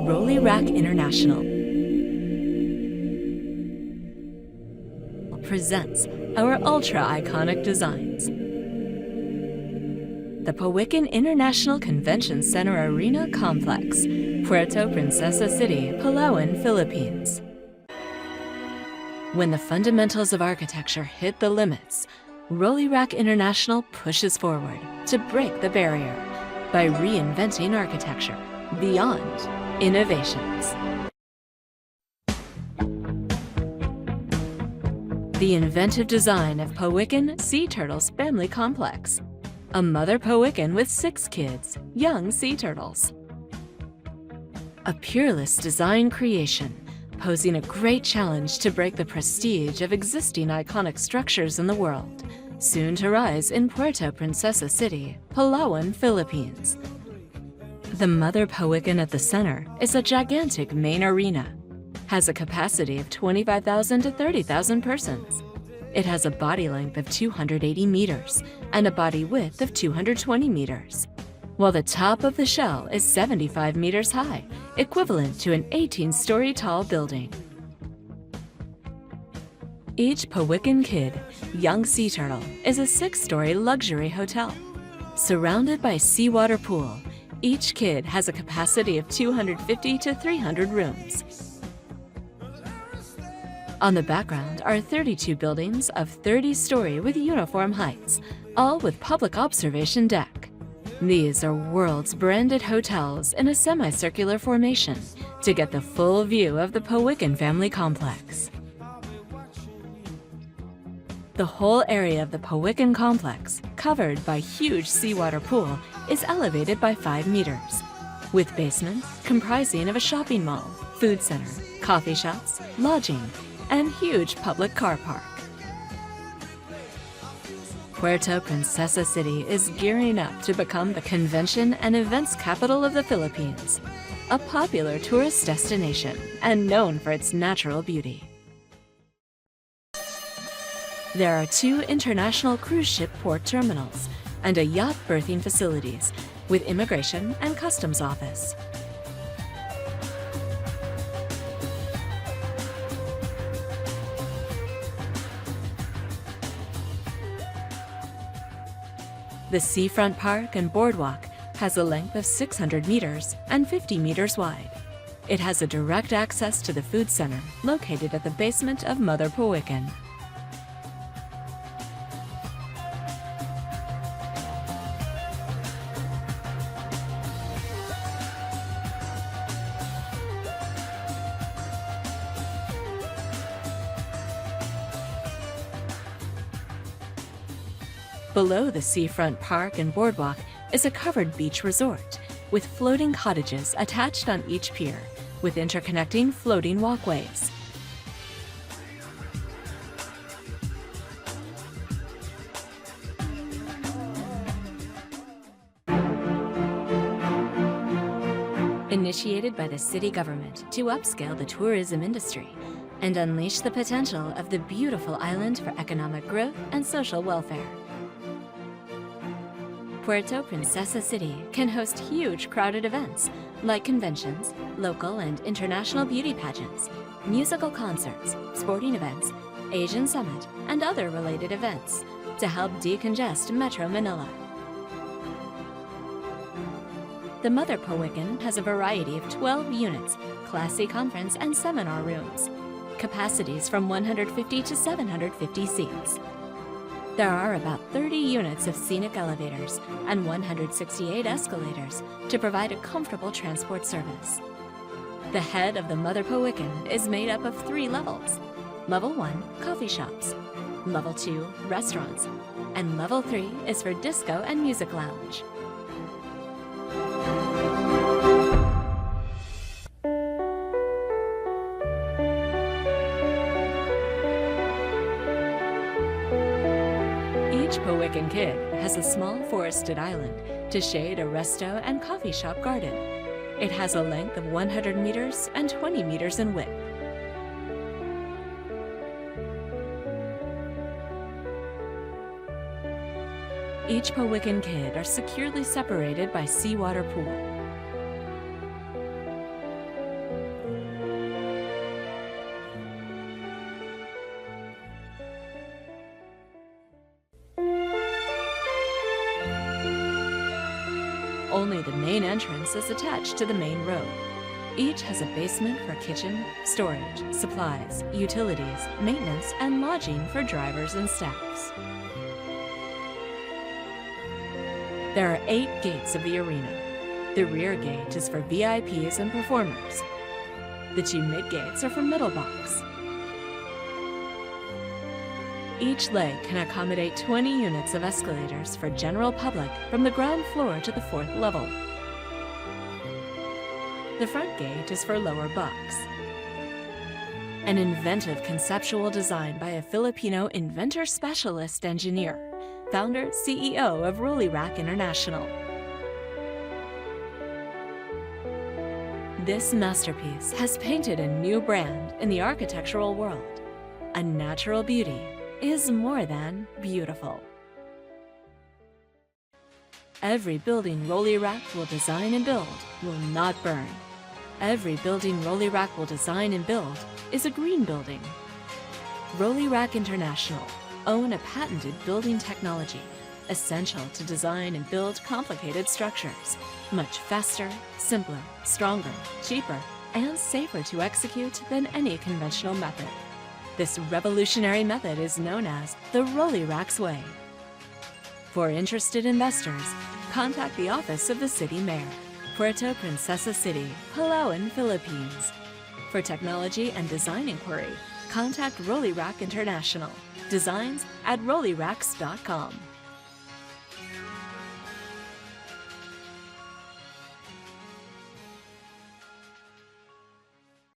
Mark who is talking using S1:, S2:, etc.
S1: Rollie International presents our ultra iconic designs. The Pawikan International Convention Center Arena Complex, Puerto Princesa City, Palawan, Philippines. When the fundamentals of architecture hit the limits, Rollie International pushes forward to break the barrier by reinventing architecture beyond innovations. The inventive design of Pawikan Sea Turtles Family Complex, a mother Pawikan with 6 kids, young sea turtles. A peerless design creation, posing a great challenge to break the prestige of existing iconic structures in the world, soon to rise in Puerto Princesa City, Palawan, Philippines. The mother Pawikan at the center is a gigantic main arena, has a capacity of 25,000 to 30,000 persons. It has a body length of 280 meters and a body width of 220 meters, while the top of the shell is 75 meters high, equivalent to an 18-story tall building. Each Pawikan kid, young sea turtle, is a 6-story luxury hotel. Surrounded by seawater pool, each kid has a capacity of 250 to 300 rooms. On the background are 32 buildings of 30-story with uniform heights, all with public observation deck. These are world's branded hotels in a semicircular formation to get the full view of the Pawikan Family Complex. The whole area of the Pawikan Complex, covered by huge seawater pool, is elevated by 5 meters, with basements comprising of a shopping mall, food center, coffee shops, lodging, and huge public car park. Puerto Princesa City is gearing up to become the convention and events capital of the Philippines, a popular tourist destination and known for its natural beauty. There are 2 international cruise ship port terminals and a yacht berthing facilities with immigration and customs office. The seafront park and boardwalk has a length of 600 meters and 50 meters wide. It has a direct access to the food center located at the basement of Mother Pawikan. Below the seafront park and boardwalk is a covered beach resort with floating cottages attached on each pier with interconnecting floating walkways. Initiated by the city government to upscale the tourism industry and unleash the potential of the beautiful island for economic growth and social welfare. Puerto Princesa City can host huge crowded events like conventions, local and international beauty pageants, musical concerts, sporting events, Asian Summit, and other related events to help decongest Metro Manila. The Mother Pawikan has a variety of 12 units, classy conference and seminar rooms, capacities from 150 to 750 seats. There are about 30 units of scenic elevators and 168 escalators to provide a comfortable transport service. The head of the Mother Pawikan is made up of 3 levels. Level 1, coffee shops. Level 2, restaurants. And Level 3 is for disco and music lounge. Each Pawikan kid has a small forested island to shade a resto and coffee shop garden. It has a length of 100 meters and 20 meters in width. Each Pawikan kid are securely separated by seawater pool. only the main entrance is attached to the main road. Each has a basement for kitchen, storage, supplies, utilities, maintenance, and lodging for drivers and staffs. There are 8 gates of the arena. The rear gate is for VIPs and performers. The 2 mid gates are for middle box. Each leg can accommodate 20 units of escalators for general public from the ground floor to the 4th level. The front gate is for lower box. An inventive conceptual design by a Filipino inventor specialist engineer, founder, CEO of Rollie International. This masterpiece has painted a new brand in the architectural world. A natural beauty is more than beautiful. Every building Rollie will design and build will not burn. Every building Rollie will design and build is a green building. Rollie International own a patented building technology essential to design and build complicated structures, much faster, simpler, stronger, cheaper, and safer to execute than any conventional method. This revolutionary method is known as the Rollie Way. For interested investors, contact the office of the City Mayor, Puerto Princesa City, Palawan, Philippines. For technology and design inquiry, contact Rollie International. Designs@rollierax.com.